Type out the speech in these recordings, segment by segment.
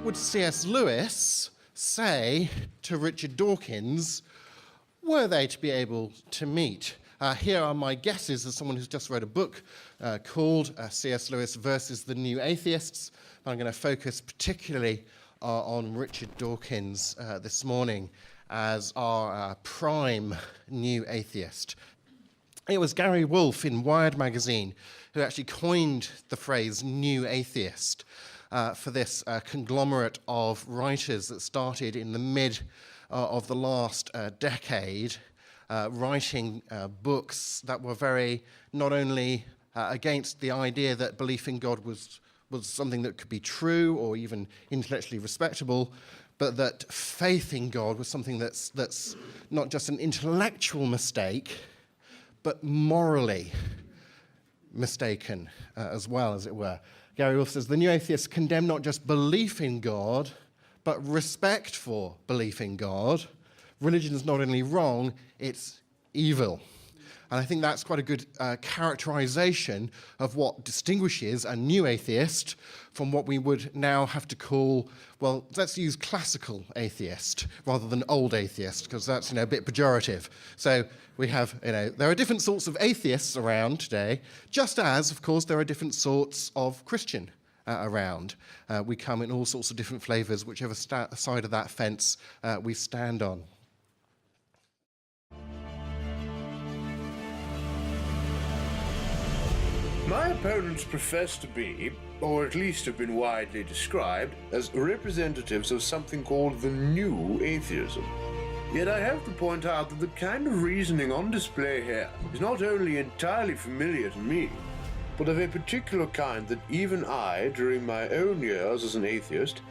would C.S. Lewis say to Richard Dawkins were they to be able to meet? Here are my guesses as someone who's just read a book called C.S. Lewis versus the New Atheists. I'm going to focus particularly on Richard Dawkins this morning as our prime new atheist. It was Gary Wolfe in Wired magazine who actually coined the phrase new atheist for this conglomerate of writers that started in the mid of the last decade, writing books that were very not only against the idea that belief in God was something that could be true or even intellectually respectable, but that faith in God was something that's not just an intellectual mistake, but morally mistaken as well, as it were. Gary Wolfe says, the new atheists condemn not just belief in God, but respect for belief in God. Religion is not only wrong, it's evil. And I think that's quite a good characterization of what distinguishes a new atheist from what we would now have to call, well, let's use classical atheist rather than old atheist, because that's, a bit pejorative. So we have, there are different sorts of atheists around today, just as, of course, there are different sorts of Christian around. We come in all sorts of different flavors, whichever side of that fence we stand on. My opponents profess to be, or at least have been widely described, as representatives of something called the new atheism. Yet I have to point out that the kind of reasoning on display here is not only entirely familiar to me, but of a particular kind that even I, during my own years as an atheist,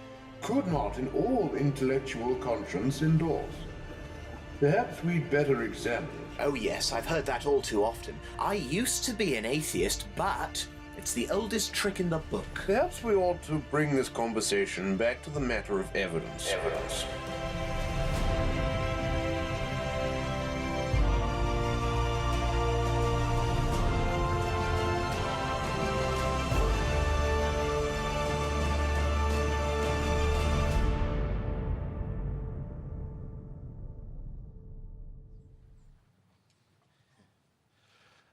could not in all intellectual conscience endorse. Perhaps we'd better examine it. Oh yes, I've heard that all too often. I used to be an atheist, but it's the oldest trick in the book. Perhaps we ought to bring this conversation back to the matter of evidence.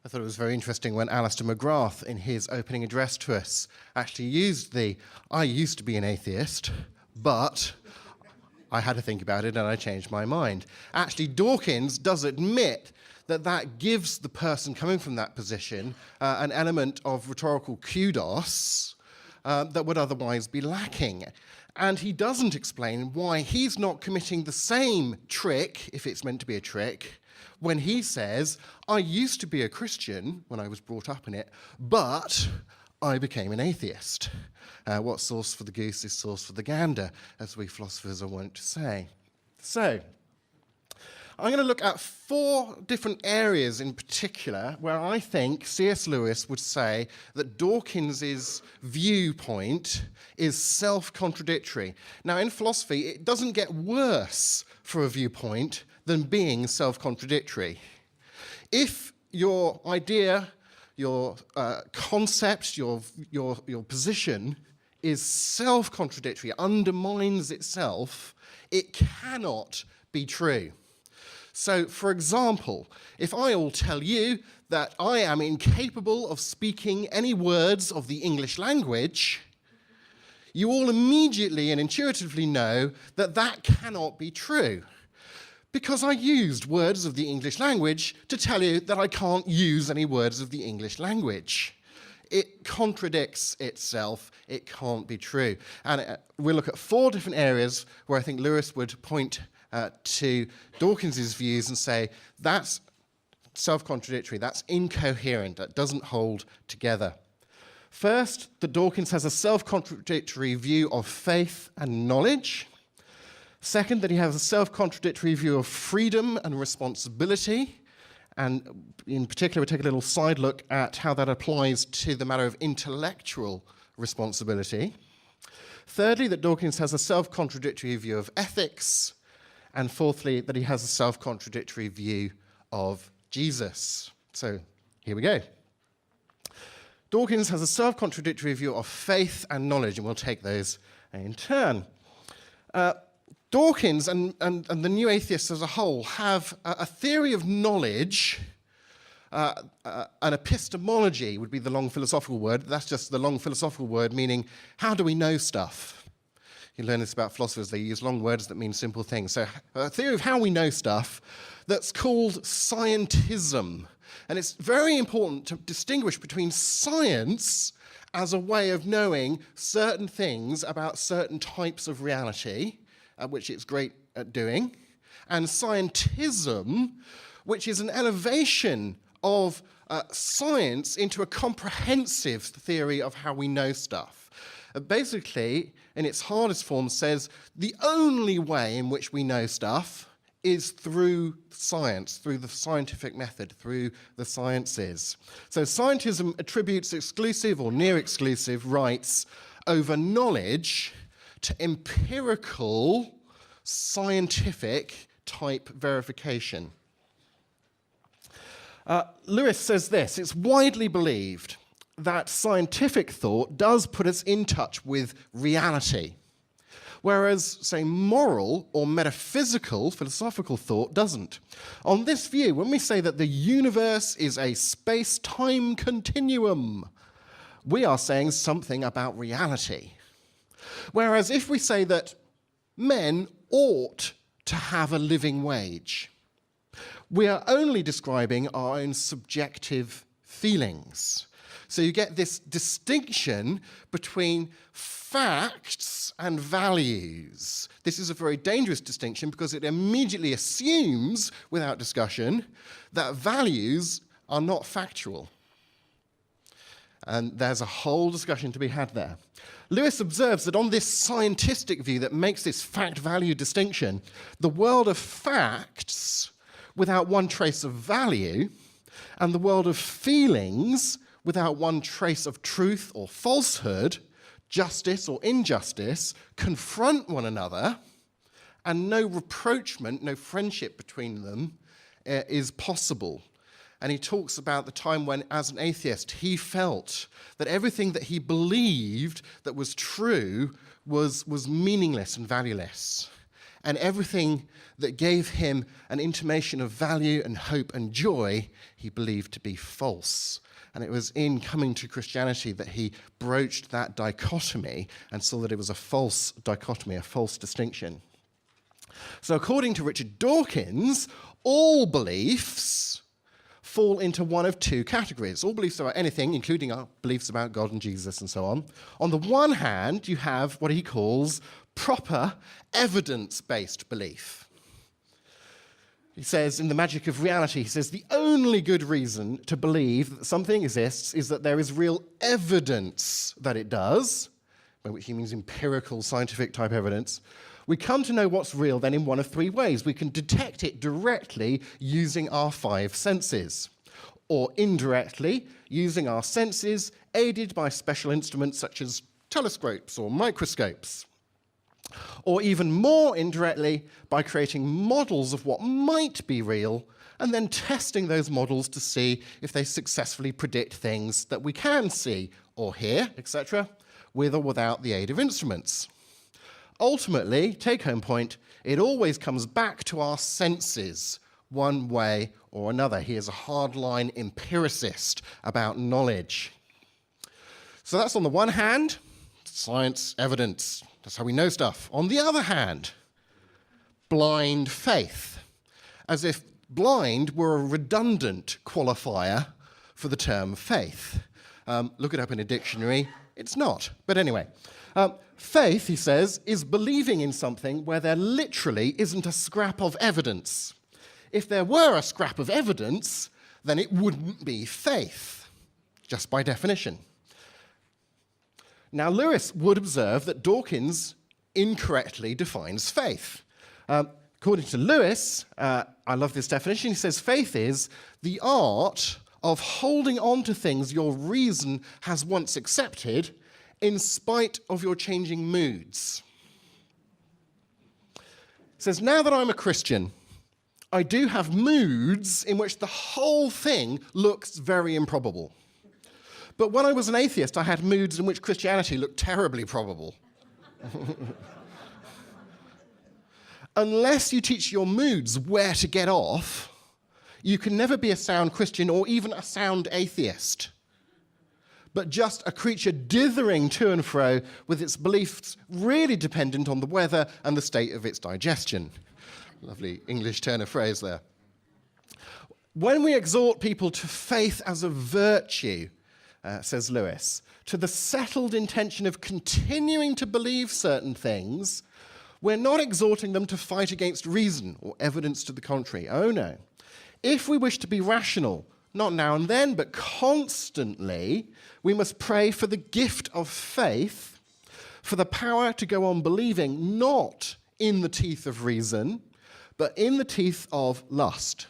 I thought it was very interesting when Alistair McGrath, in his opening address to us, actually used I used to be an atheist, but I had to think about it and I changed my mind. Actually, Dawkins does admit that gives the person coming from that position an element of rhetorical kudos that would otherwise be lacking. And he doesn't explain why he's not committing the same trick, if it's meant to be a trick, when he says, I used to be a Christian when I was brought up in it, but I became an atheist. What's sauce for the goose is sauce for the gander, as we philosophers are wont to say. So, I'm going to look at 4 different areas in particular where I think C.S. Lewis would say that Dawkins's viewpoint is self-contradictory. Now, in philosophy, it doesn't get worse for a viewpoint than being self-contradictory. If your idea, your concept, your position is self-contradictory, undermines itself, it cannot be true. So, for example, if I all tell you that I am incapable of speaking any words of the English language, you all immediately and intuitively know that that cannot be true, because I used words of the English language to tell you that I can't use any words of the English language. It contradicts itself. It can't be true. And we'll look at 4 different areas where I think Lewis would point to Dawkins's views and say, that's self-contradictory, that's incoherent, that doesn't hold together. First, that Dawkins has a self-contradictory view of faith and knowledge. Second, that he has a self-contradictory view of freedom and responsibility. And in particular, we'll take a little side look at how that applies to the matter of intellectual responsibility. Thirdly, that Dawkins has a self-contradictory view of ethics. And fourthly, that he has a self-contradictory view of Jesus. So here we go. Dawkins has a self-contradictory view of faith and knowledge, and we'll take those in turn. Dawkins and the new atheists as a whole have a theory of knowledge. An epistemology would be the long philosophical word. That's just the long philosophical word meaning, how do we know stuff? You learn this about philosophers. They use long words that mean simple things. So a theory of how we know stuff that's called scientism. And it's very important to distinguish between science as a way of knowing certain things about certain types of reality, which it's great at doing, and scientism, which is an elevation of science into a comprehensive theory of how we know stuff. Basically, in its hardest form, says the only way in which we know stuff is through science, through the scientific method, through the sciences. So scientism attributes exclusive or near exclusive rights over knowledge to empirical, scientific type verification. Lewis says this: it's widely believed that scientific thought does put us in touch with reality, whereas, say, moral or metaphysical, philosophical thought doesn't. On this view, when we say that the universe is a space-time continuum, we are saying something about reality. Whereas if we say that men ought to have a living wage, we are only describing our own subjective feelings. So you get this distinction between facts and values. This is a very dangerous distinction because it immediately assumes, without discussion, that values are not factual. And there's a whole discussion to be had there. Lewis observes that on this scientific view that makes this fact-value distinction, the world of facts without one trace of value and the world of feelings without one trace of truth or falsehood, justice or injustice, confront one another, and no rapprochement, no friendship between them is possible. And he talks about the time when, as an atheist, he felt that everything that he believed that was true was meaningless and valueless. And everything that gave him an intimation of value and hope and joy, he believed to be false. And it was in coming to Christianity that he broached that dichotomy and saw that it was a false dichotomy, a false distinction. So according to Richard Dawkins, all beliefs fall into one of two categories. All beliefs about anything, including our beliefs about God and Jesus and so on. On the one hand, you have what he calls proper evidence-based belief. He says, in The Magic of Reality, he says, the only good reason to believe that something exists is that there is real evidence that it does, by which he means empirical, scientific type evidence. We come to know what's real then in one of three ways. We can detect it directly using our five senses, or indirectly using our senses aided by special instruments such as telescopes or microscopes, or even more indirectly by creating models of what might be real and then testing those models to see if they successfully predict things that we can see or hear, etc., with or without the aid of instruments. Ultimately, take-home point, it always comes back to our senses, one way or another. He is a hardline empiricist about knowledge. So that's on the one hand, science, evidence. That's how we know stuff. On the other hand, blind faith, as if blind were a redundant qualifier for the term faith. Look it up in a dictionary. It's not. But anyway, faith, he says, is believing in something where there literally isn't a scrap of evidence. If there were a scrap of evidence, then it wouldn't be faith, just by definition. Now, Lewis would observe that Dawkins incorrectly defines faith. According to Lewis, I love this definition, he says faith is the art of holding on to things your reason has once accepted in spite of your changing moods. He says, now that I'm a Christian, I do have moods in which the whole thing looks very improbable. But when I was an atheist, I had moods in which Christianity looked terribly probable. Unless you teach your moods where to get off, you can never be a sound Christian or even a sound atheist, but just a creature dithering to and fro with its beliefs really dependent on the weather and the state of its digestion. Lovely English turn of phrase there. When we exhort people to faith as a virtue, says Lewis, to the settled intention of continuing to believe certain things, we're not exhorting them to fight against reason or evidence to the contrary. Oh no. If we wish to be rational, not now and then, but constantly, we must pray for the gift of faith, for the power to go on believing, not in the teeth of reason, but in the teeth of lust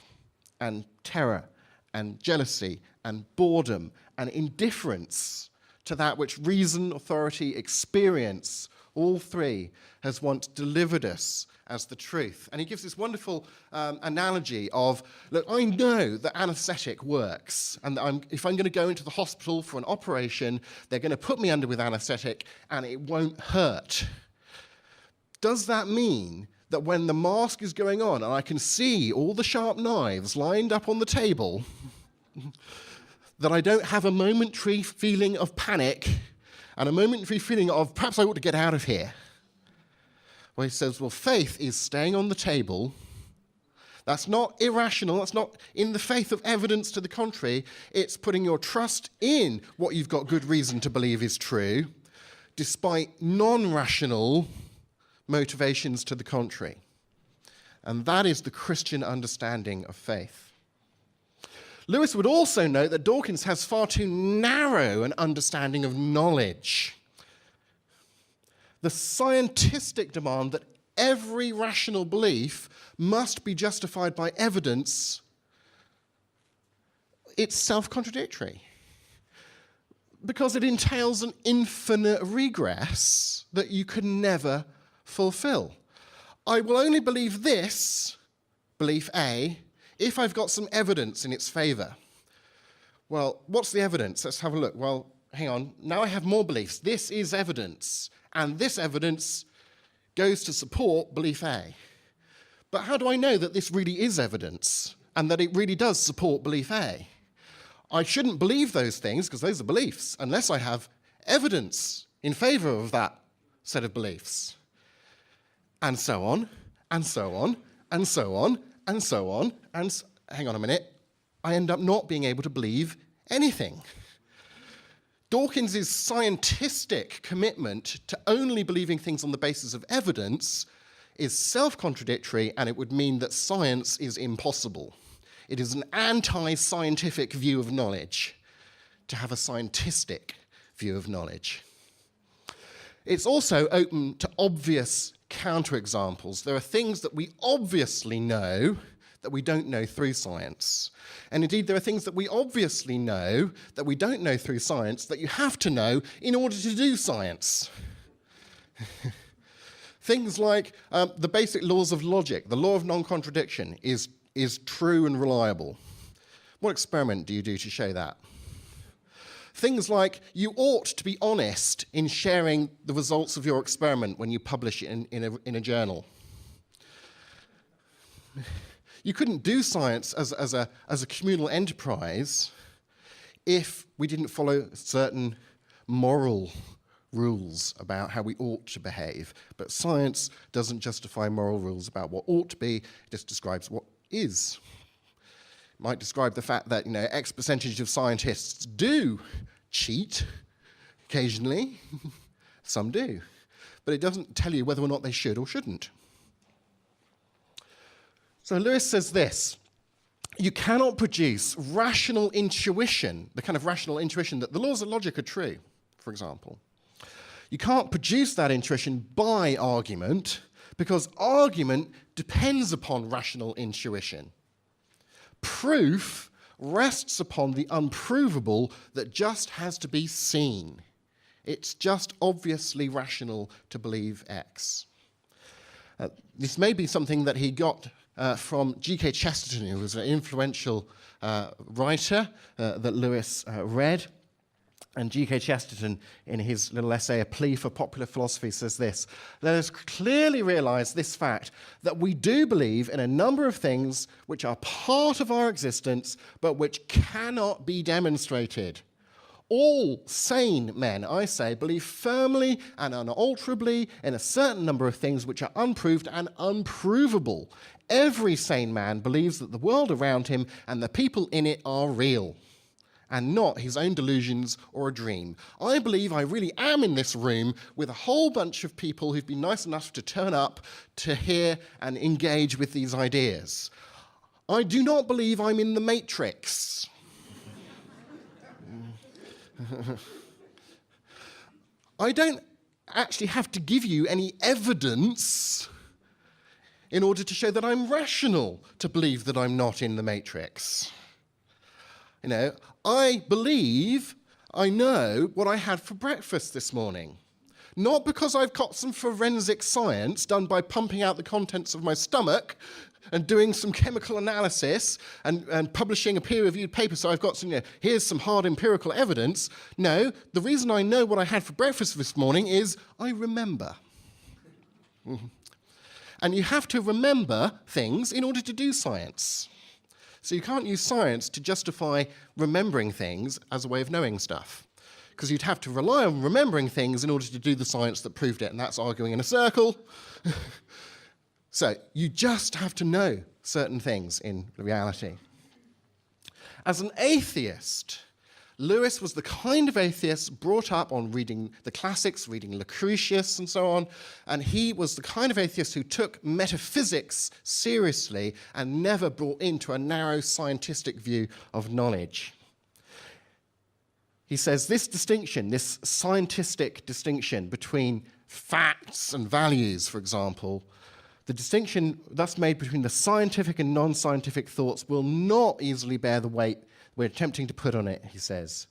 and terror and jealousy and boredom and indifference to that which reason, authority, experience, all three, has once delivered us as the truth. And he gives this wonderful analogy of, look, I know that anaesthetic works, and that if I'm going to go into the hospital for an operation, they're going to put me under with anaesthetic, and it won't hurt. Does that mean that when the mask is going on, and I can see all the sharp knives lined up on the table, that I don't have a momentary feeling of panic and a momentary feeling of, perhaps I ought to get out of here? Well, he says, well, faith is staying on the table. That's not irrational. That's not in the faith of evidence to the contrary. It's putting your trust in what you've got good reason to believe is true, despite non-rational motivations to the contrary. And that is the Christian understanding of faith. Lewis would also note that Dawkins has far too narrow an understanding of knowledge. The scientistic demand that every rational belief must be justified by evidence, it's self-contradictory, because it entails an infinite regress that you can never fulfill. I will only believe this, belief A, if I've got some evidence in its favor. Well, what's the evidence? Let's have a look. Well, hang on. Now I have more beliefs. This is evidence. And this evidence goes to support belief A. But how do I know that this really is evidence and that it really does support belief A? I shouldn't believe those things, because those are beliefs, unless I have evidence in favor of that set of beliefs. And so on, and so on, and so on, and so on, and hang on a minute, I end up not being able to believe anything. Dawkins' scientistic commitment to only believing things on the basis of evidence is self-contradictory, and it would mean that science is impossible. It is an anti-scientific view of knowledge to have a scientistic view of knowledge. It's also open to obvious counterexamples. There are things that we obviously know that we don't know through science. And indeed, there are things that we obviously know that we don't know through science that you have to know in order to do science. Things like the basic laws of logic. The law of non-contradiction is true and reliable. What experiment do you do to show that? Things like you ought to be honest in sharing the results of your experiment when you publish it in a journal. You couldn't do science as a communal enterprise if we didn't follow certain moral rules about how we ought to behave. But science doesn't justify moral rules about what ought to be, it just describes what is. It might describe the fact that, X percentage of scientists do cheat occasionally. Some do. But it doesn't tell you whether or not they should or shouldn't. So Lewis says this: you cannot produce rational intuition, the kind of rational intuition that the laws of logic are true, for example. You can't produce that intuition by argument, because argument depends upon rational intuition. Proof rests upon the unprovable that just has to be seen. It's just obviously rational to believe X. This may be something that he got from G.K. Chesterton, who was an influential writer that Lewis read. And G.K. Chesterton, in his little essay, A Plea for Popular Philosophy, says this: let us clearly realize this fact, that we do believe in a number of things which are part of our existence, but which cannot be demonstrated. All sane men, I say, believe firmly and unalterably in a certain number of things which are unproved and unprovable. Every sane man believes that the world around him and the people in it are real, and not his own delusions or a dream. I believe I really am in this room with a whole bunch of people who've been nice enough to turn up to hear and engage with these ideas. I do not believe I'm in the Matrix. I don't actually have to give you any evidence in order to show that I'm rational to believe that I'm not in the Matrix. You know, I believe I know what I had for breakfast this morning. Not because I've got some forensic science done by pumping out the contents of my stomach and doing some chemical analysis and publishing a peer-reviewed paper, so I've got some, here's some hard empirical evidence. No, the reason I know what I had for breakfast this morning is I remember. And you have to remember things in order to do science. So you can't use science to justify remembering things as a way of knowing stuff, because you'd have to rely on remembering things in order to do the science that proved it, and that's arguing in a circle. So you just have to know certain things in reality. As an atheist, Lewis was the kind of atheist brought up on reading the classics, reading Lucretius and so on, and he was the kind of atheist who took metaphysics seriously and never brought into a narrow scientific view of knowledge. He says this distinction, this scientific distinction between facts and values, for example, the distinction thus made between the scientific and non-scientific thoughts will not easily bear the weight we're attempting to put on it, he says.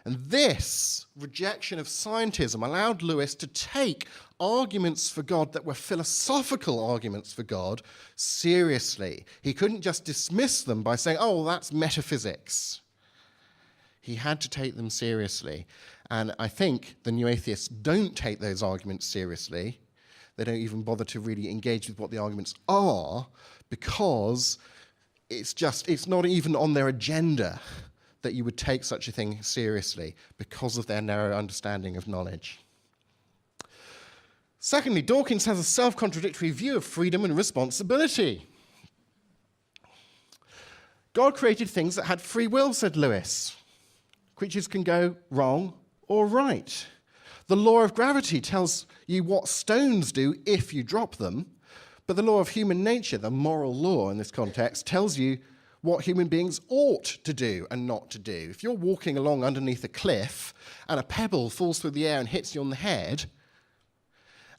And this rejection of scientism allowed Lewis to take arguments for God that were philosophical arguments for God seriously. He couldn't just dismiss them by saying, oh, well, that's metaphysics. He had to take them seriously. And I think the new atheists don't take those arguments seriously. They don't even bother to really engage with what the arguments are, because it's not even on their agenda that you would take such a thing seriously because of their narrow understanding of knowledge. Secondly, Dawkins has a self-contradictory view of freedom and responsibility. God created things that had free will, said Lewis. Creatures can go wrong or right. The law of gravity tells you what stones do if you drop them, but the law of human nature, the moral law in this context, tells you what human beings ought to do and not to do. If you're walking along underneath a cliff and a pebble falls through the air and hits you on the head,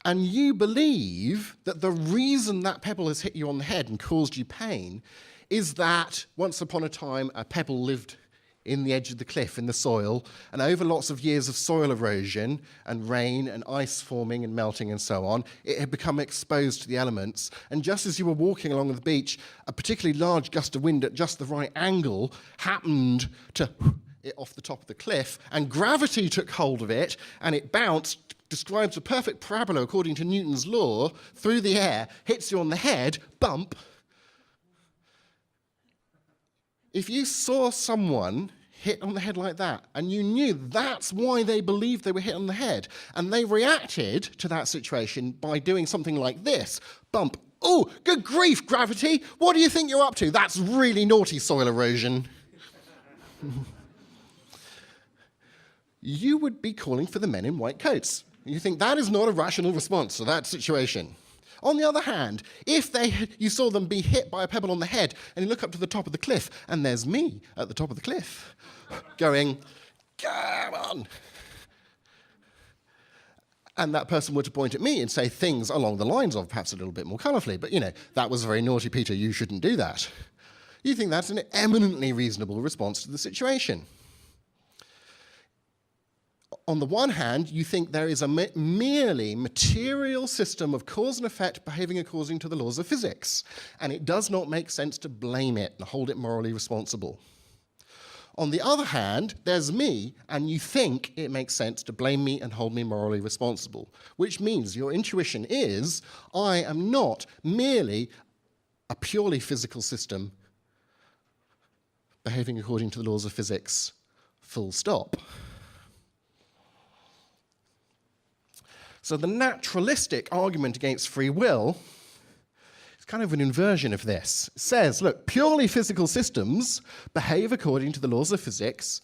and you believe that the reason that pebble has hit you on the head and caused you pain is that once upon a time a pebble lived in the edge of the cliff, in the soil, and over lots of years of soil erosion and rain and ice forming and melting and so on, it had become exposed to the elements. And just as you were walking along the beach, a particularly large gust of wind at just the right angle happened to it off the top of the cliff, and gravity took hold of it, and it bounced, describes a perfect parabola according to Newton's law, through the air, hits you on the head, bump. If you saw someone hit on the head like that, and you knew that's why they believed they were hit on the head, and they reacted to that situation by doing something like this, bump, oh, good grief, gravity, what do you think you're up to? That's really naughty soil erosion. You would be calling for the men in white coats. You think that is not a rational response to that situation. On the other hand, if you saw them be hit by a pebble on the head and you look up to the top of the cliff and there's me at the top of the cliff going, come on. And that person were to point at me and say things along the lines of, perhaps a little bit more colourfully, but that was very naughty, Peter, you shouldn't do that. You think that's an eminently reasonable response to the situation. On the one hand, you think there is a merely material system of cause and effect behaving according to the laws of physics, and it does not make sense to blame it and hold it morally responsible. On the other hand, there's me, and you think it makes sense to blame me and hold me morally responsible, which means your intuition is, I am not merely a purely physical system behaving according to the laws of physics, full stop. So the naturalistic argument against free will is kind of an inversion of this. It says, look, purely physical systems behave according to the laws of physics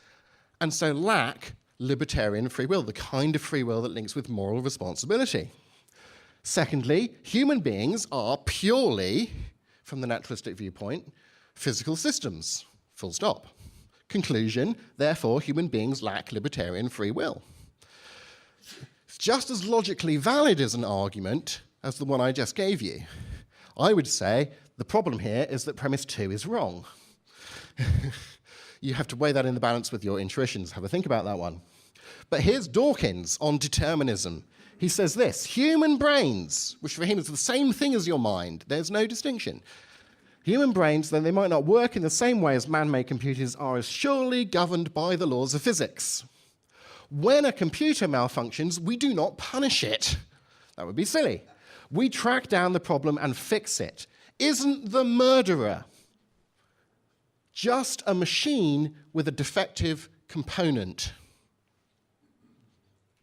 and so lack libertarian free will, the kind of free will that links with moral responsibility. Secondly, human beings are purely, from the naturalistic viewpoint, physical systems, full stop. Conclusion, therefore, human beings lack libertarian free will. It's just as logically valid as an argument as the one I just gave you. I would say the problem here is that premise 2 is wrong. You have to weigh that in the balance with your intuitions. Have a think about that one. But here's Dawkins on determinism. He says this, human brains, which for him is the same thing as your mind, there's no distinction. Human brains, though they might not work in the same way as man-made computers, are as surely governed by the laws of physics. When a computer malfunctions, we do not punish it. That would be silly. We track down the problem and fix it. Isn't the murderer just a machine with a defective component?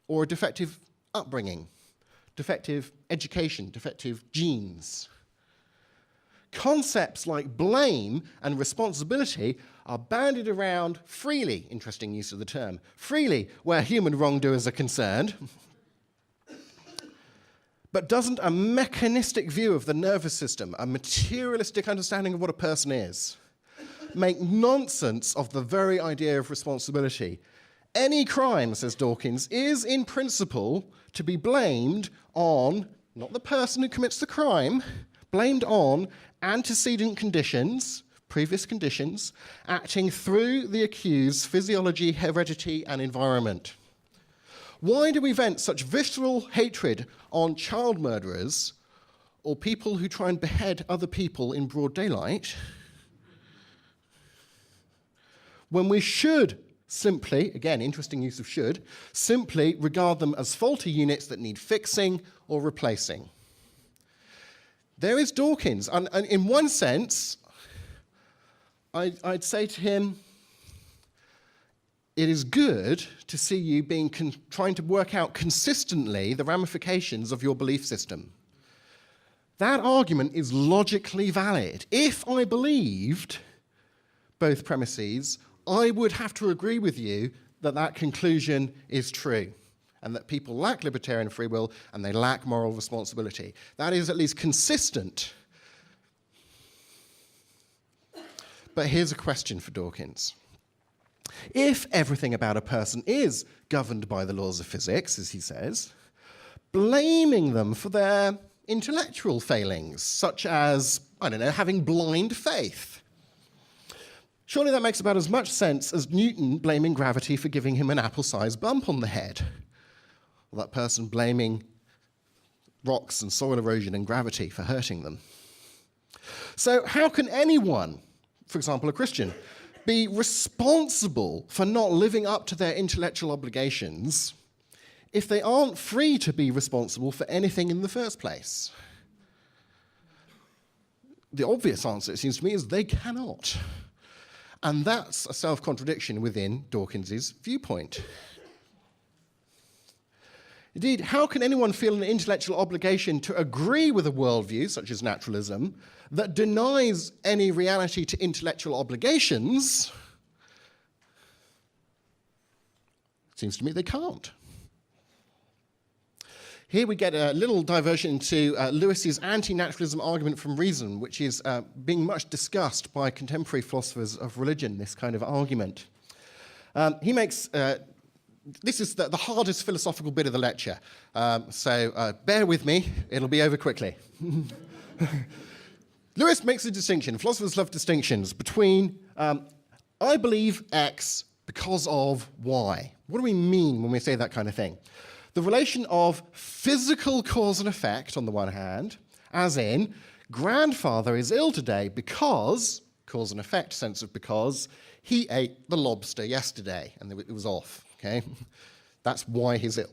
Or a defective upbringing, defective education, defective genes? Concepts like blame and responsibility are bandied around freely, interesting use of the term, freely where human wrongdoers are concerned. But doesn't a mechanistic view of the nervous system, a materialistic understanding of what a person is, make nonsense of the very idea of responsibility? Any crime, says Dawkins, is in principle to be blamed on, not the person who commits the crime, blamed on antecedent conditions, previous conditions, acting through the accused's physiology, heredity, and environment. Why do we vent such visceral hatred on child murderers or people who try and behead other people in broad daylight when we should simply, again, interesting use of should, simply regard them as faulty units that need fixing or replacing? There is Dawkins, and in one sense, I'd say to him, it is good to see you trying to work out consistently the ramifications of your belief system. That argument is logically valid. If I believed both premises, I would have to agree with you that that conclusion is true and that people lack libertarian free will and they lack moral responsibility. That is at least consistent. But here's a question for Dawkins. If everything about a person is governed by the laws of physics, as he says, blaming them for their intellectual failings, such as, I don't know, having blind faith, surely that makes about as much sense as Newton blaming gravity for giving him an apple-sized bump on the head, or that person blaming rocks and soil erosion and gravity for hurting them. So how can anyone, for example, a Christian, be responsible for not living up to their intellectual obligations if they aren't free to be responsible for anything in the first place? The obvious answer, it seems to me, is they cannot. And that's a self-contradiction within Dawkins's viewpoint. Indeed, how can anyone feel an intellectual obligation to agree with a worldview, such as naturalism, that denies any reality to intellectual obligations? It seems to me they can't. Here we get a little diversion into Lewis's anti-naturalism argument from reason, which is being much discussed by contemporary philosophers of religion, this kind of argument. He makes... This is the hardest philosophical bit of the lecture, so bear with me, it'll be over quickly. Lewis makes a distinction, philosophers love distinctions, between I believe X because of Y. What do we mean when we say that kind of thing? The relation of physical cause and effect on the one hand, as in, grandfather is ill today because, cause and effect sense of because, he ate the lobster yesterday and it was off, okay? That's why he's ill.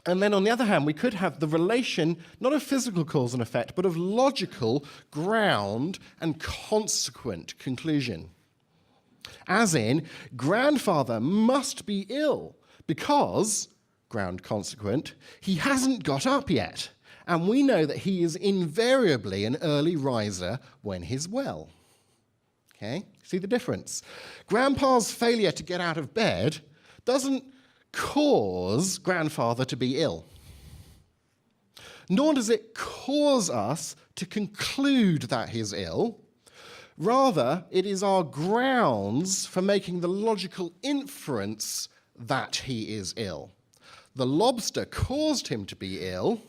And then on the other hand, we could have the relation, not of physical cause and effect, but of logical ground and consequent conclusion. As in, grandfather must be ill because, ground consequent, he hasn't got up yet. And we know that he is invariably an early riser when he's well. Okay? See the difference? Grandpa's failure to get out of bed doesn't cause grandfather to be ill. Nor does it cause us to conclude that he's ill. Rather, it is our grounds for making the logical inference that he is ill. The lobster caused him to be ill.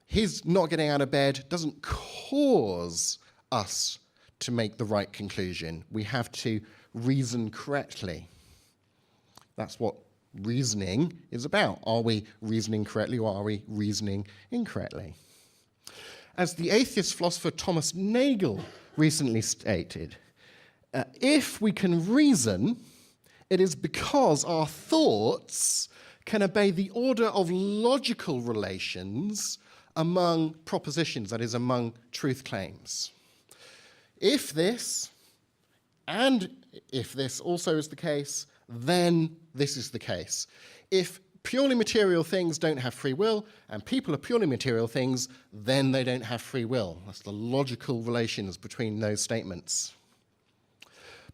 His not getting out of bed doesn't cause us to make the right conclusion. We have to reason correctly. That's what reasoning is about. Are we reasoning correctly or are we reasoning incorrectly? As the atheist philosopher Thomas Nagel recently stated, if we can reason, it is because our thoughts can obey the order of logical relations among propositions, that is, among truth claims. If this, and if this also is the case, then this is the case. If purely material things don't have free will, and people are purely material things, then they don't have free will. That's the logical relations between those statements.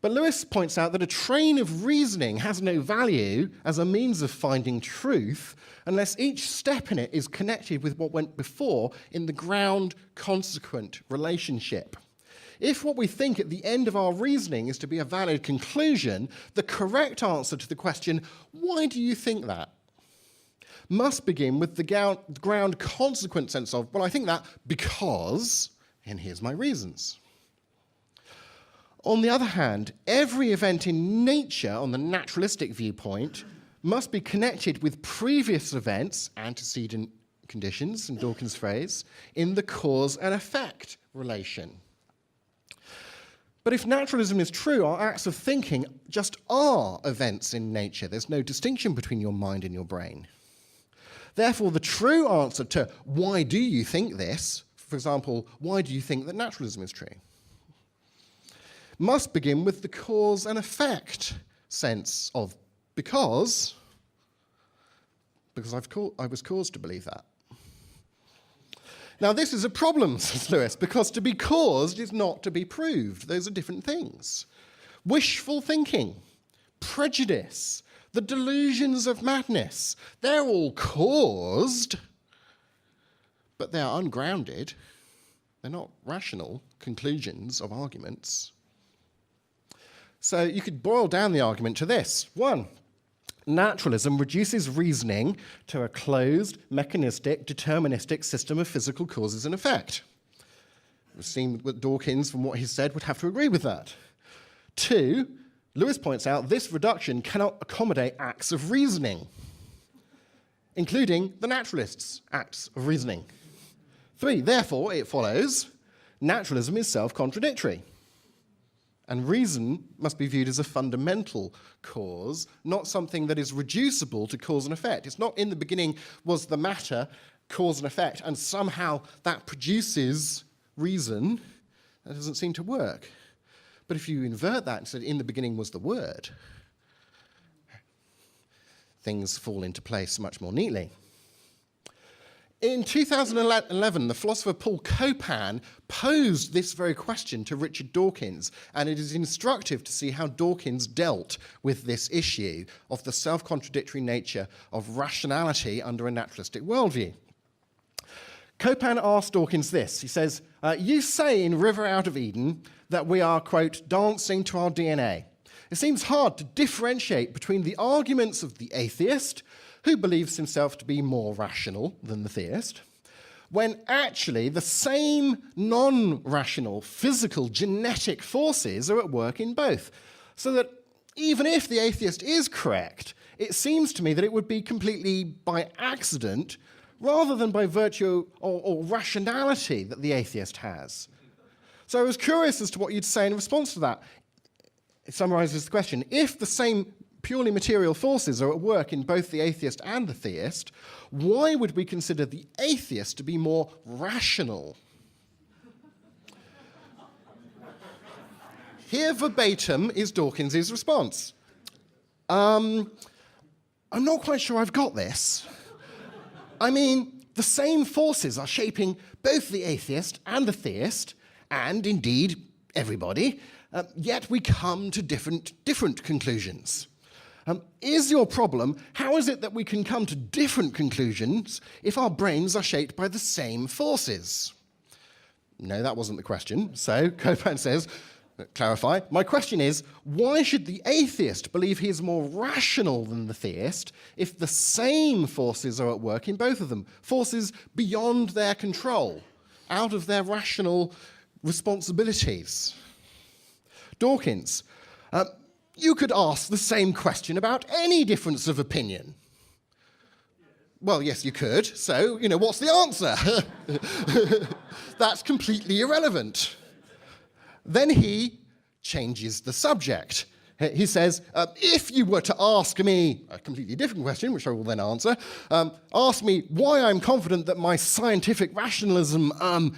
But Lewis points out that a train of reasoning has no value as a means of finding truth unless each step in it is connected with what went before in the ground-consequent relationship. If what we think at the end of our reasoning is to be a valid conclusion, the correct answer to the question, why do you think that, must begin with the ground consequent sense of, well, I think that because, and here's my reasons. On the other hand, every event in nature, on the naturalistic viewpoint, must be connected with previous events, antecedent conditions, in Dawkins' phrase, in the cause and effect relation. But if naturalism is true, our acts of thinking just are events in nature. There's no distinction between your mind and your brain. Therefore, the true answer to why do you think this, for example, why do you think that naturalism is true, must begin with the cause and effect sense of because I was caused to believe that. Now, this is a problem, says Lewis, because to be caused is not to be proved. Those are different things. Wishful thinking, prejudice, the delusions of madness, they're all caused, but they are ungrounded. They're not rational conclusions of arguments. So you could boil down the argument to this. 1, naturalism reduces reasoning to a closed, mechanistic, deterministic system of physical causes and effect. It seems that Dawkins, from what he said, would have to agree with that. 2, Lewis points out this reduction cannot accommodate acts of reasoning, including the naturalists' acts of reasoning. 3, therefore, it follows, naturalism is self-contradictory. And reason must be viewed as a fundamental cause, not something that is reducible to cause and effect. It's not in the beginning was the matter, cause and effect, and somehow that produces reason. That doesn't seem to work. But if you invert that and say in the beginning was the word, things fall into place much more neatly. In 2011, the philosopher Paul Copan posed this very question to Richard Dawkins, and it is instructive to see how Dawkins dealt with this issue of the self-contradictory nature of rationality under a naturalistic worldview. Copan asked Dawkins this. He says, you say in River Out of Eden that we are, quote, dancing to our DNA. It seems hard to differentiate between the arguments of the atheist, who believes himself to be more rational than the theist, when actually the same non-rational physical genetic forces are at work in both. So that even if the atheist is correct, it seems to me that it would be completely by accident rather than by virtue or rationality that the atheist has. So I was curious as to what you'd say in response to that. summarizes the question. If the same purely material forces are at work in both the atheist and the theist, why would we consider the atheist to be more rational? Here verbatim is Dawkins' response. I'm not quite sure I've got this. I mean, the same forces are shaping both the atheist and the theist, and indeed everybody, yet we come to different conclusions. Is your problem, how is it that we can come to different conclusions if our brains are shaped by the same forces? No, that wasn't the question. So Copan says, clarify, my question is, why should the atheist believe he is more rational than the theist if the same forces are at work in both of them? Forces beyond their control, out of their rational responsibilities. Dawkins, you could ask the same question about any difference of opinion. Well, yes, you could. So, what's the answer? That's completely irrelevant. Then he changes the subject. He says, if you were to ask me a completely different question, which I will then answer, ask me why I'm confident that my scientific rationalism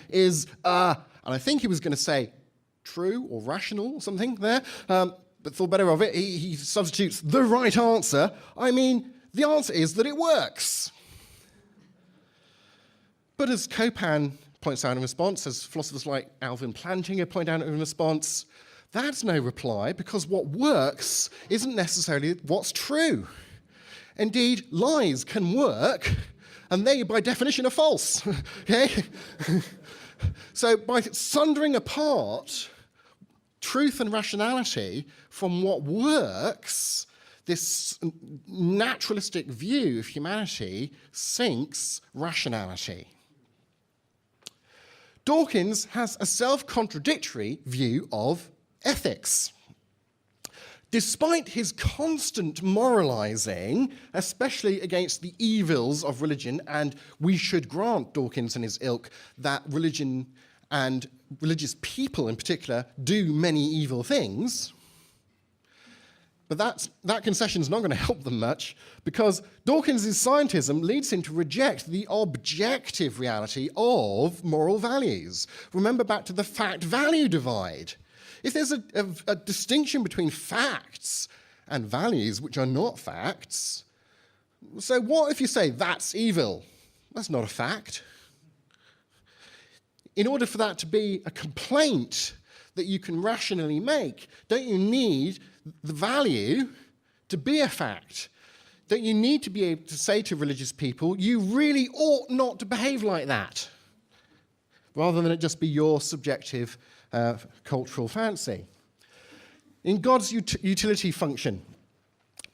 is, and I think he was going to say true or rational or something there, but thought better of it. He substitutes the right answer. I mean, the answer is that it works. But as Copan points out in response, as philosophers like Alvin Plantinga point out in response, that's no reply, because what works isn't necessarily what's true. Indeed, lies can work, and they, by definition, are false. Okay? So by sundering apart truth and rationality from what works, this naturalistic view of humanity sinks rationality. Dawkins has a self-contradictory view of ethics. Despite his constant moralizing, especially against the evils of religion, and we should grant Dawkins and his ilk that religion and religious people in particular do many evil things, but that concession is not going to help them much, because Dawkins' scientism leads him to reject the objective reality of moral values. Remember back to the fact-value divide. If there's a distinction between facts and values which are not facts, so what if you say that's evil? That's not a fact. In order for that to be a complaint that you can rationally make, don't you need the value to be a fact? Don't you need to be able to say to religious people, you really ought not to behave like that, rather than it just be your subjective cultural fancy? In God's utility function,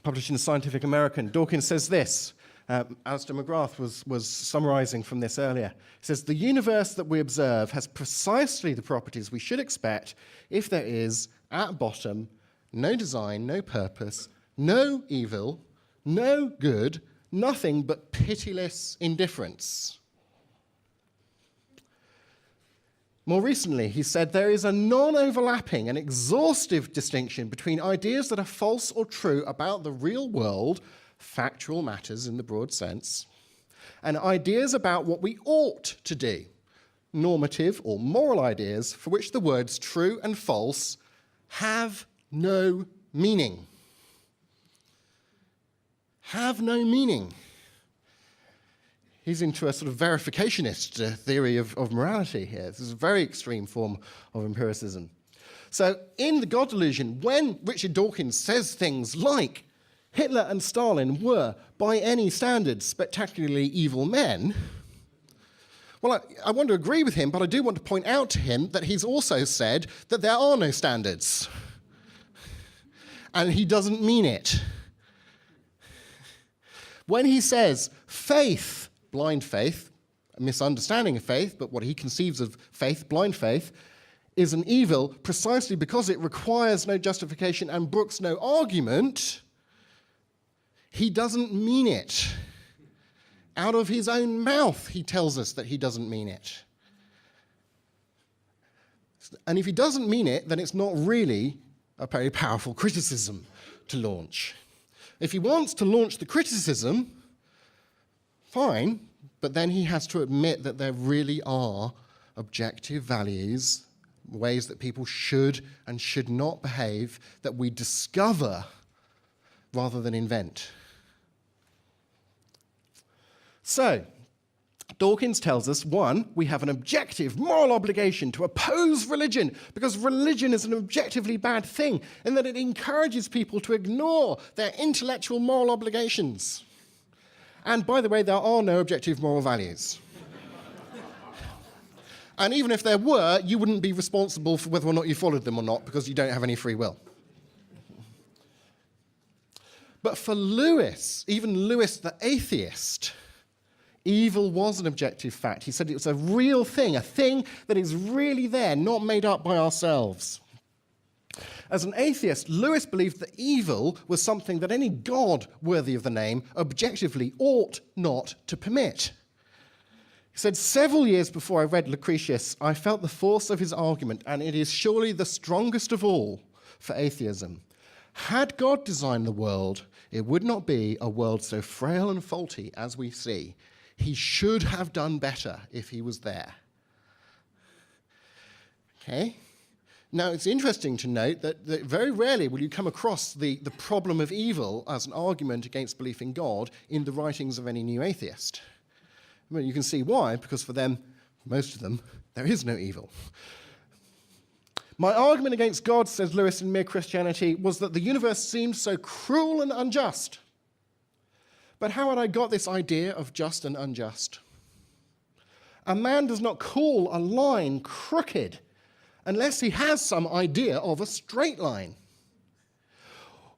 published in Scientific American, Dawkins says this. Alistair McGrath was summarizing from this earlier. He says, the universe that we observe has precisely the properties we should expect if there is, at bottom, no design, no purpose, no evil, no good, nothing but pitiless indifference. More recently, he said there is a non-overlapping and exhaustive distinction between ideas that are false or true about the real world, factual matters in the broad sense, and ideas about what we ought to do, normative or moral ideas for which the words true and false have no meaning. Have no meaning. He's into a sort of verificationist theory of morality here. This is a very extreme form of empiricism. So in The God Delusion, when Richard Dawkins says things like, Hitler and Stalin were, by any standards, spectacularly evil men, well, I want to agree with him, but I do want to point out to him that he's also said that there are no standards. And he doesn't mean it. When he says faith, blind faith, a misunderstanding of faith, but what he conceives of faith, blind faith, is an evil precisely because it requires no justification and brooks no argument, he doesn't mean it. Out of his own mouth, he tells us that he doesn't mean it. And if he doesn't mean it, then it's not really a very powerful criticism to launch. If he wants to launch the criticism, fine, but then he has to admit that there really are objective values, ways that people should and should not behave, that we discover rather than invent. So, Dawkins tells us, one, we have an objective moral obligation to oppose religion because religion is an objectively bad thing and that it encourages people to ignore their intellectual moral obligations. And by the way, there are no objective moral values. And even if there were, you wouldn't be responsible for whether or not you followed them or not because you don't have any free will. But for Lewis, even Lewis the atheist, evil was an objective fact. He said it was a real thing, a thing that is really there, not made up by ourselves. As an atheist, Lewis believed that evil was something that any god worthy of the name objectively ought not to permit. He said, several years before I read Lucretius, I felt the force of his argument, and it is surely the strongest of all for atheism. Had God designed the world, it would not be a world so frail and faulty as we see. He should have done better if he was there. Okay? Now, it's interesting to note that very rarely will you come across the problem of evil as an argument against belief in God in the writings of any new atheist. Well, you can see why, because for them, most of them, there is no evil. My argument against God, says Lewis in Mere Christianity, was that the universe seemed so cruel and unjust. But how had I got this idea of just and unjust? A man does not call a line crooked unless he has some idea of a straight line.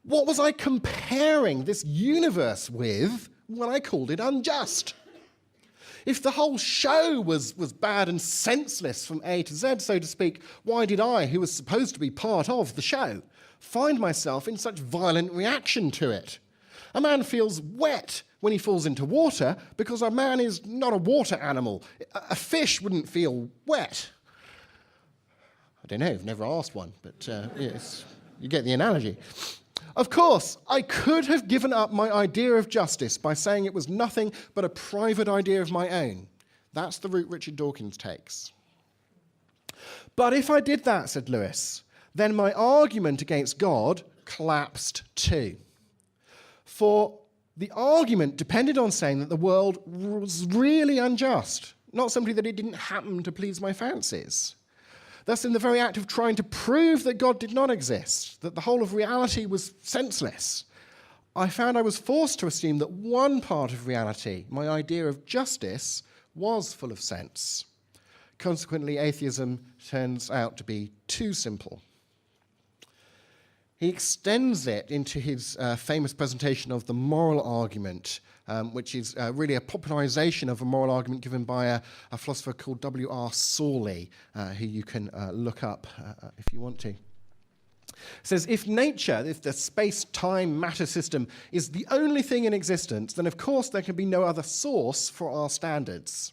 What was I comparing this universe with when I called it unjust? If the whole show was bad and senseless from A to Z, so to speak, why did I, who was supposed to be part of the show, find myself in such violent reaction to it? A man feels wet when he falls into water because a man is not a water animal. A fish wouldn't feel wet. I don't know, I've never asked one, but yes, you get the analogy. Of course, I could have given up my idea of justice by saying it was nothing but a private idea of my own. That's the route Richard Dawkins takes. But if I did that, said Lewis, then my argument against God collapsed too. For the argument depended on saying that the world was really unjust, not simply that it didn't happen to please my fancies. Thus, in the very act of trying to prove that God did not exist, that the whole of reality was senseless, I found I was forced to assume that one part of reality, my idea of justice, was full of sense. Consequently, atheism turns out to be too simple. He extends it into his famous presentation of the moral argument, which is really a popularization of a moral argument given by a philosopher called W.R. Sawley, who you can look up if you want to. It says, if nature, if the space-time matter system is the only thing in existence, then of course there can be no other source for our standards.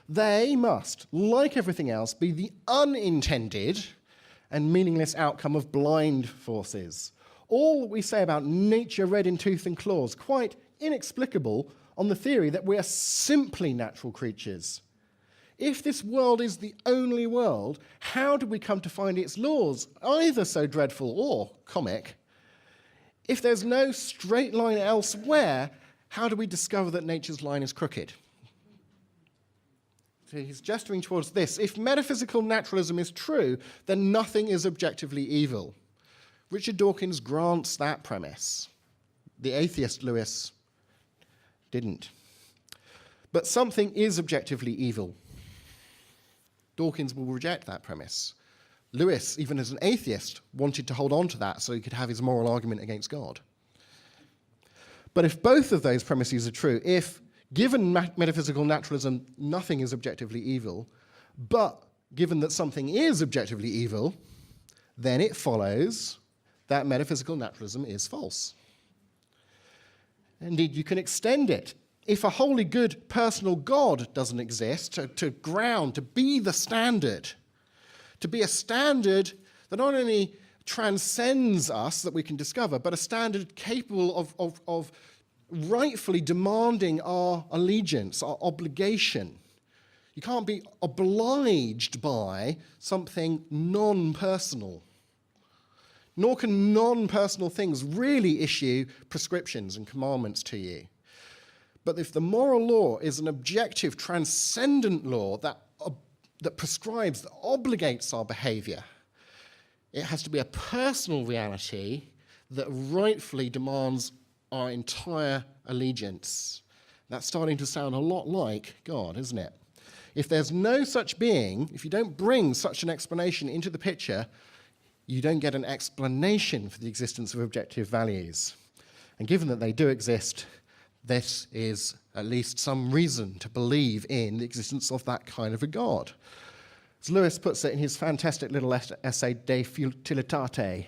They must, like everything else, be the unintended and meaningless outcome of blind forces. All that we say about nature red in tooth and claws, quite inexplicable on the theory that we are simply natural creatures. If this world is the only world, how do we come to find its laws either so dreadful or comic? If there's no straight line elsewhere, how do we discover that nature's line is crooked? So he's gesturing towards this. If metaphysical naturalism is true, then nothing is objectively evil. Richard Dawkins grants that premise. The atheist Lewis didn't. But something is objectively evil. Dawkins will reject that premise. Lewis, even as an atheist, wanted to hold on to that so he could have his moral argument against God. But if both of those premises are true, if given metaphysical naturalism, nothing is objectively evil, but given that something is objectively evil, then it follows that metaphysical naturalism is false. Indeed, you can extend it. If a wholly good personal God doesn't exist, to ground, to be the standard, to be a standard that not only transcends us that we can discover, but a standard capable of rightfully demanding our allegiance, our obligation. You can't be obliged by something non-personal. Nor can non-personal things really issue prescriptions and commandments to you. But if the moral law is an objective, transcendent law that prescribes, that obligates our behavior, it has to be a personal reality that rightfully demands our entire allegiance. That's starting to sound a lot like God, isn't it? If there's no such being, if you don't bring such an explanation into the picture, you don't get an explanation for the existence of objective values. And given that they do exist, this is at least some reason to believe in the existence of that kind of a God. As Lewis puts it in his fantastic little essay, De Futilitate,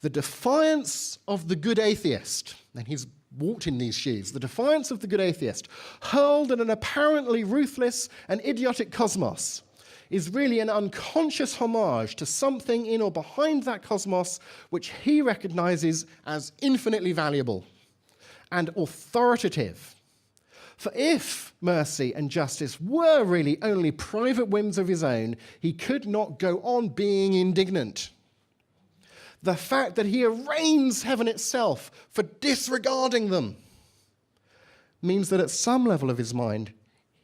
the defiance of the good atheist, and he's walked in these shoes, the defiance of the good atheist, hurled at an apparently ruthless and idiotic cosmos, is really an unconscious homage to something in or behind that cosmos which he recognizes as infinitely valuable and authoritative. For if mercy and justice were really only private whims of his own, he could not go on being indignant. The fact that he arraigns heaven itself for disregarding them means that at some level of his mind,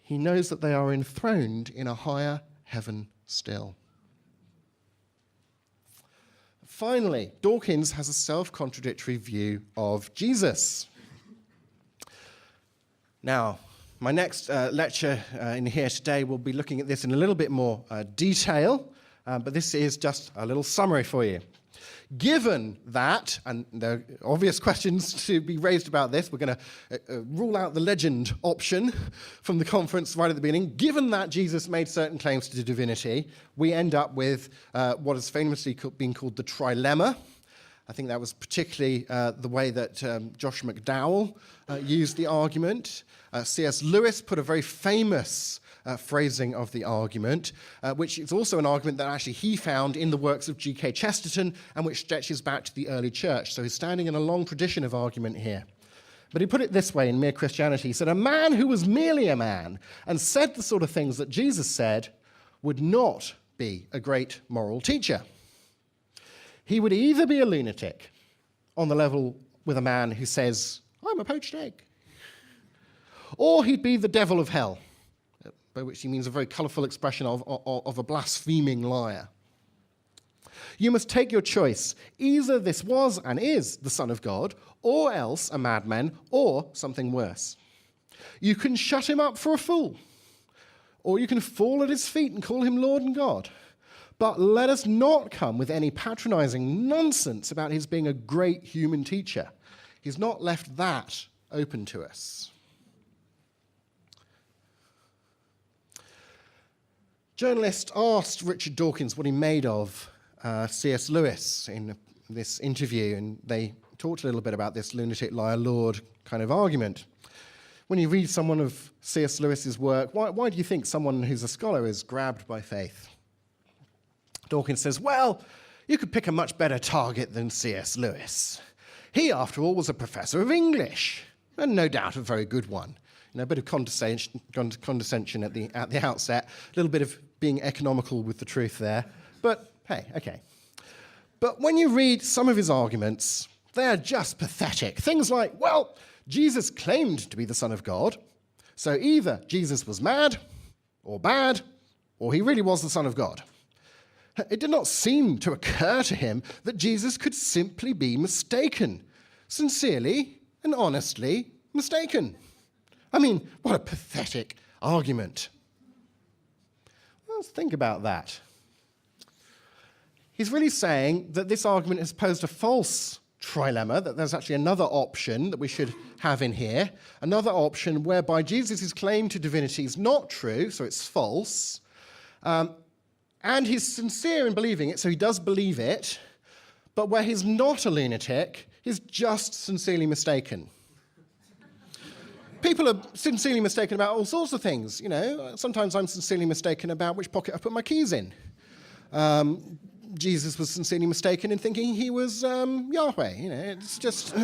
he knows that they are enthroned in a higher heaven still. Finally, Dawkins has a self-contradictory view of Jesus. Now, my next lecture in here today will be looking at this in a little bit more detail, but this is just a little summary for you. Given that, and there are obvious questions to be raised about this, we're going to rule out the legend option from the conference right at the beginning. Given that Jesus made certain claims to divinity, we end up with what has famously been called the trilemma. I think that was particularly the way that Josh McDowell used the argument. C.S. Lewis put a very famous phrasing of the argument, which is also an argument that actually he found in the works of G.K. Chesterton and which stretches back to the early church. So he's standing in a long tradition of argument here. But he put it this way in Mere Christianity. He said, a man who was merely a man and said the sort of things that Jesus said would not be a great moral teacher. He would either be a lunatic on the level with a man who says, I'm a poached egg, or he'd be the devil of hell, by which he means a very colourful expression of a blaspheming liar. You must take your choice. Either this was and is the Son of God, or else a madman, or something worse. You can shut him up for a fool, or you can fall at his feet and call him Lord and God. But let us not come with any patronizing nonsense about his being a great human teacher. He's not left that open to us. Journalists asked Richard Dawkins what he made of C.S. Lewis in this interview, and they talked a little bit about this lunatic liar lord kind of argument. When you read someone of C.S. Lewis's work, why do you think someone who's a scholar is grabbed by faith? Dawkins says, well, you could pick a much better target than C.S. Lewis. He, after all, was a professor of English, and no doubt a very good one. You know, a bit of condescension at the outset, a little bit of being economical with the truth there. But, hey, okay. But when you read some of his arguments, they're just pathetic. Things like, well, Jesus claimed to be the Son of God, so either Jesus was mad, or bad, or he really was the Son of God. It did not seem to occur to him that Jesus could simply be mistaken, sincerely and honestly mistaken. I mean, what a pathetic argument. Let's think about that. He's really saying that this argument has posed a false trilemma, that there's actually another option that we should have in here, another option whereby Jesus' claim to divinity is not true, so it's false, and he's sincere in believing it, so he does believe it, but where he's not a lunatic, he's just sincerely mistaken. People are sincerely mistaken about all sorts of things, you know. Sometimes I'm sincerely mistaken about which pocket I put my keys in. Jesus was sincerely mistaken in thinking he was Yahweh. You know, it's just...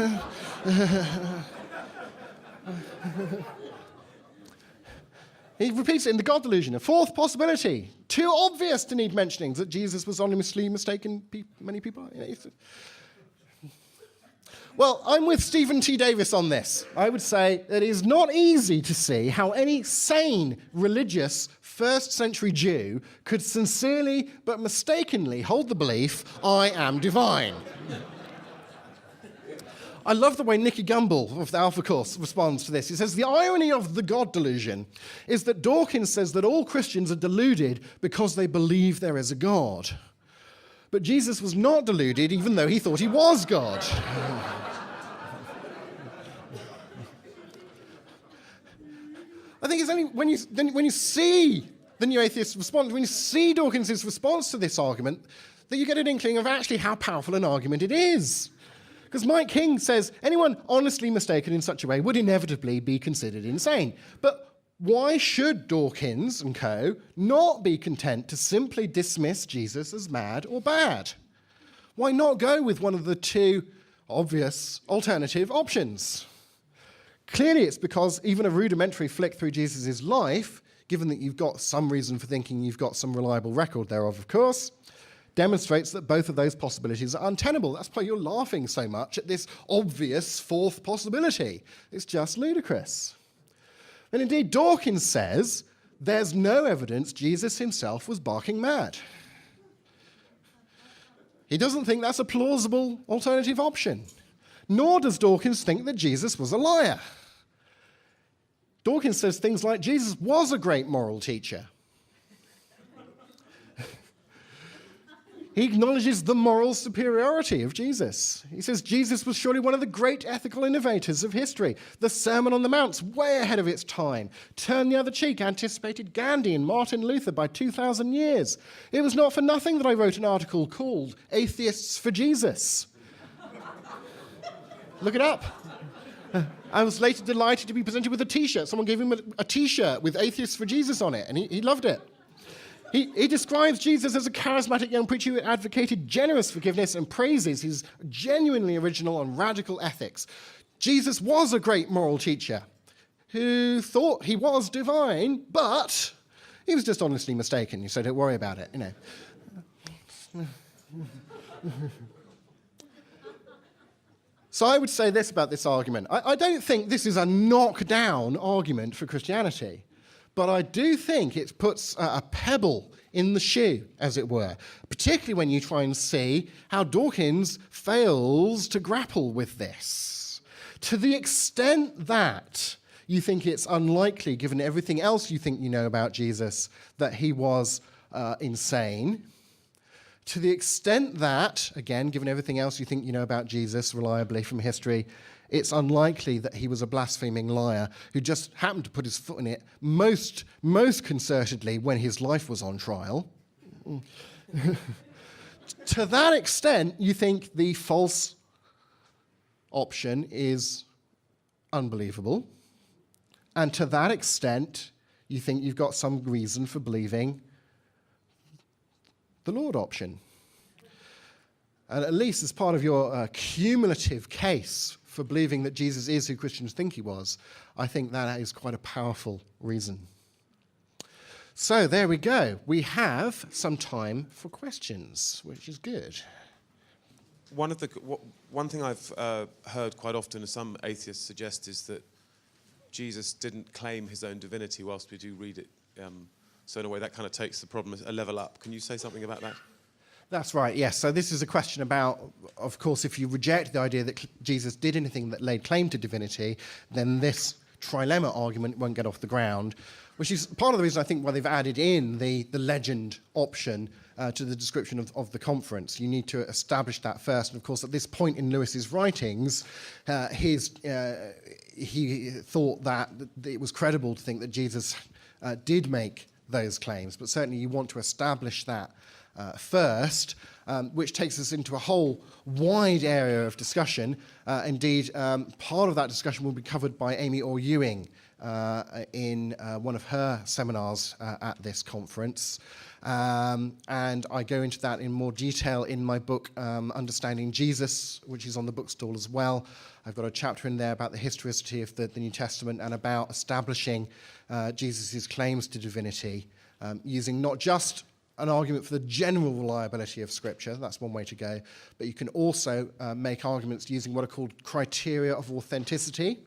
He repeats it in the God delusion, a fourth possibility, too obvious to need mentioning, that Jesus was honestly mistaken, many people. You know, well, I'm with Stephen T. Davis on this. I would say that it is not easy to see how any sane, religious, first-century Jew could sincerely but mistakenly hold the belief, I am divine. I love the way Nicky Gumbel of the Alpha Course responds to this. He says, the irony of the God delusion is that Dawkins says that all Christians are deluded because they believe there is a God. But Jesus was not deluded even though he thought he was God. I think it's only when you see the New Atheist response, when you see Dawkins' response to this argument, that you get an inkling of actually how powerful an argument it is. Because Mike King says anyone honestly mistaken in such a way would inevitably be considered insane. But why should Dawkins and co. not be content to simply dismiss Jesus as mad or bad? Why not go with one of the two obvious alternative options? Clearly it's because even a rudimentary flick through Jesus' life, given that you've got some reason for thinking you've got some reliable record thereof, of course, demonstrates that both of those possibilities are untenable. That's why you're laughing so much at this obvious fourth possibility. It's just ludicrous. And indeed, Dawkins says there's no evidence Jesus himself was barking mad. He doesn't think that's a plausible alternative option. Nor does Dawkins think that Jesus was a liar. Dawkins says things like, Jesus was a great moral teacher. He acknowledges the moral superiority of Jesus. He says Jesus was surely one of the great ethical innovators of history. The Sermon on the Mount's way ahead of its time. Turn the other cheek anticipated Gandhi and Martin Luther by 2,000 years. It was not for nothing that I wrote an article called Atheists for Jesus. Look it up. I was later delighted to be presented with a T-shirt. Someone gave him a T-shirt with Atheists for Jesus on it, and he loved it. He describes Jesus as a charismatic young preacher who advocated generous forgiveness and praises his genuinely original and radical ethics. Jesus was a great moral teacher who thought he was divine, but he was just honestly mistaken, so don't worry about it, you know. So I would say this about this argument. I don't think this is a knockdown argument for Christianity. But I do think it puts a pebble in the shoe, as it were, particularly when you try and see how Dawkins fails to grapple with this. To the extent that you think it's unlikely, given everything else you think you know about Jesus, that he was insane, to the extent that, again, given everything else you think you know about Jesus reliably from history, it's unlikely that he was a blaspheming liar who just happened to put his foot in it most concertedly when his life was on trial. To that extent, you think the false option is unbelievable. And to that extent, you think you've got some reason for believing the Lord option. And at least as part of your cumulative case for believing that Jesus is who Christians think he was, I think that is quite a powerful reason. So there we go. We have some time for questions, which is good. One thing I've heard quite often, some atheists suggest, is that Jesus didn't claim his own divinity, whilst we do read it. So in a way, that kind of takes the problem a level up. Can you say something about that? That's right, yes. So this is a question about, of course, if you reject the idea that Jesus did anything that laid claim to divinity, then this trilemma argument won't get off the ground, which is part of the reason I think why they've added in the legend option to the description of the conference. You need to establish that first. And of course, at this point in Lewis's writings, he thought that it was credible to think that Jesus did make those claims, but certainly you want to establish that first, which takes us into a whole wide area of discussion. Indeed, part of that discussion will be covered by Amy Orr Ewing in one of her seminars at this conference. And I go into that in more detail in my book, Understanding Jesus, which is on the bookstall as well. I've got a chapter in there about the historicity of the New Testament and about establishing Jesus' claims to divinity, using not just an argument for the general reliability of Scripture, that's one way to go, but you can also make arguments using what are called criteria of authenticity,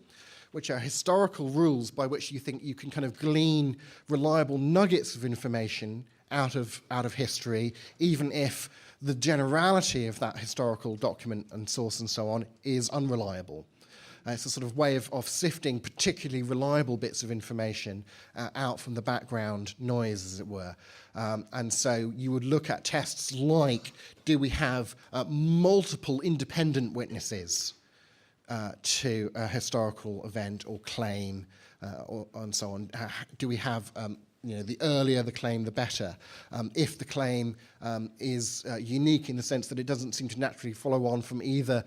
which are historical rules by which you think you can kind of glean reliable nuggets of information out of history, even if the generality of that historical document and source and so on is unreliable. It's a sort of way of sifting particularly reliable bits of information out from the background noise, as it were. And so you would look at tests like, do we have multiple independent witnesses to a historical event or claim, and so on? Do we have the earlier the claim, the better. If the claim is unique in the sense that it doesn't seem to naturally follow on from either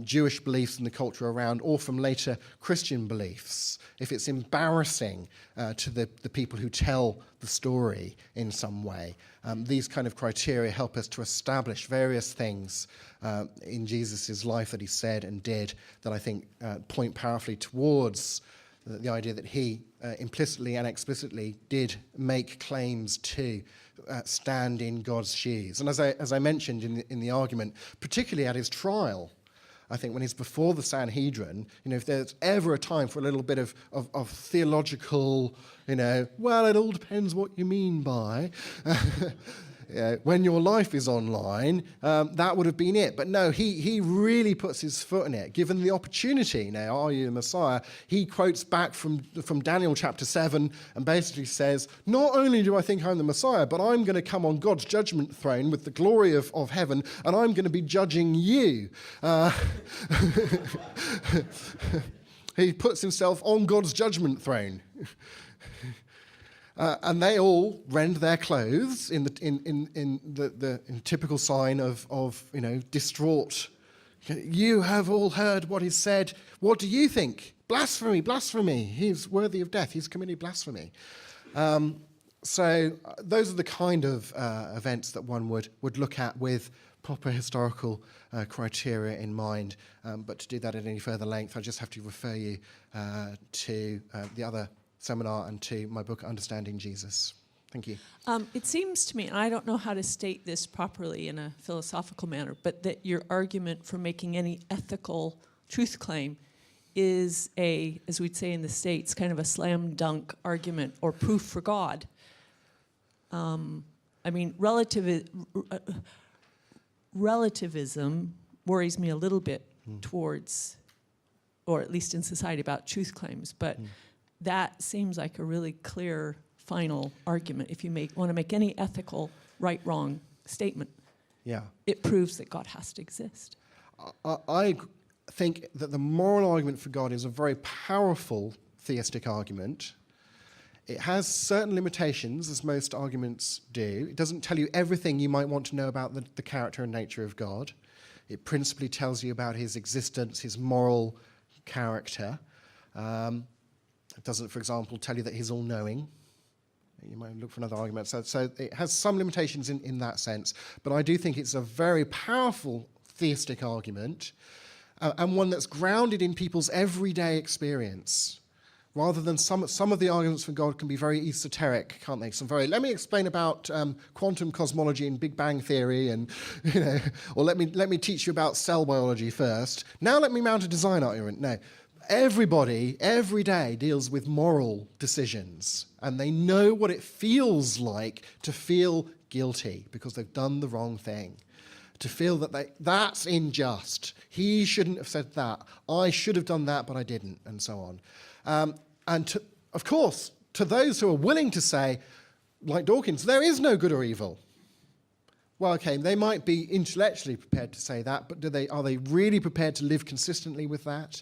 Jewish beliefs and the culture around or from later Christian beliefs, if it's embarrassing to the people who tell the story in some way, these kind of criteria help us to establish various things in Jesus' life that he said and did that I think point powerfully towards the idea that he implicitly and explicitly did make claims to stand in God's shoes. And as I mentioned in the argument, particularly at his trial, I think when he's before the Sanhedrin, if there's ever a time for a little bit of theological, well, it all depends what you mean by, when your life is online, that would have been it. But no, he really puts his foot in it. Given the opportunity, now, are you the Messiah? He quotes back from Daniel chapter 7 and basically says, not only do I think I'm the Messiah, but I'm going to come on God's judgment throne with the glory of heaven, and I'm going to be judging you. He puts himself on God's judgment throne. And they all rend their clothes in the typical sign of distraught. You have all heard what is said. What do you think? Blasphemy, blasphemy. He's worthy of death. He's committed blasphemy. So those are the kind of events that one would look at with proper historical criteria in mind. But to do that at any further length, I just have to refer you to the other seminar and to my book, Understanding Jesus. Thank you. It seems to me, and I don't know how to state this properly in a philosophical manner, but that your argument for making any ethical truth claim is as we'd say in the States, kind of a slam dunk argument or proof for God. Relativism worries me a little bit towards, or at least in society, about truth claims, but that seems like a really clear final argument. If you want to make any ethical right-wrong statement, it proves that God has to exist. I think that the moral argument for God is a very powerful theistic argument. It has certain limitations, as most arguments do. It doesn't tell you everything you might want to know about the character and nature of God. It principally tells you about his existence, his moral character. It doesn't, for example, tell you that he's all-knowing. You might look for another argument. So it has some limitations in that sense, but I do think it's a very powerful theistic argument, and one that's grounded in people's everyday experience, rather than some of the arguments for God can be very esoteric, can't they? Let me explain about quantum cosmology and Big Bang theory, and or let me teach you about cell biology first. Now let me mount a design argument. No. Everybody, every day, deals with moral decisions, and they know what it feels like to feel guilty because they've done the wrong thing, to feel that that's unjust. He shouldn't have said that. I should have done that, but I didn't, and so on. And of course, to those who are willing to say, like Dawkins, there is no good or evil. Well, okay, they might be intellectually prepared to say that, but are they really prepared to live consistently with that?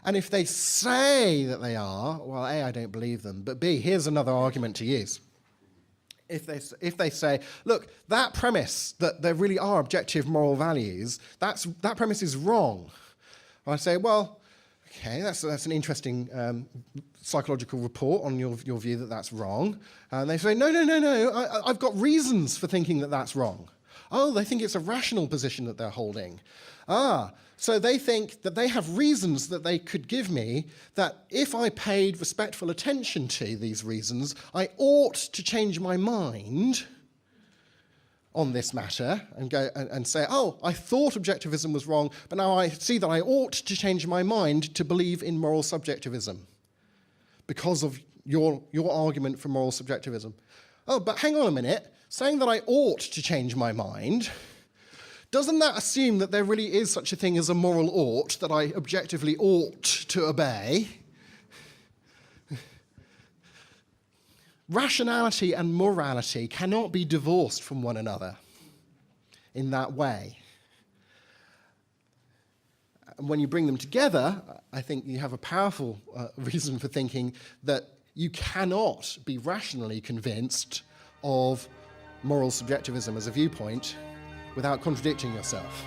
And if they say that they are, well, A, I don't believe them, but B, here's another argument to use. If they say, look, that premise that there really are objective moral values, that premise is wrong. I say, well, Okay, that's an interesting psychological report on your view that that's wrong. And they say, no, I've got reasons for thinking that that's wrong. Oh, they think it's a rational position that they're holding. So they think that they have reasons that they could give me that if I paid respectful attention to these reasons, I ought to change my mind on this matter and go and say, oh, I thought objectivism was wrong, but now I see that I ought to change my mind to believe in moral subjectivism because of your argument for moral subjectivism. Oh, but hang on a minute. Saying that I ought to change my mind, doesn't that assume that there really is such a thing as a moral ought that I objectively ought to obey? Rationality and morality cannot be divorced from one another in that way. And when you bring them together, I think you have a powerful reason for thinking that you cannot be rationally convinced of moral subjectivism as a viewpoint without contradicting yourself.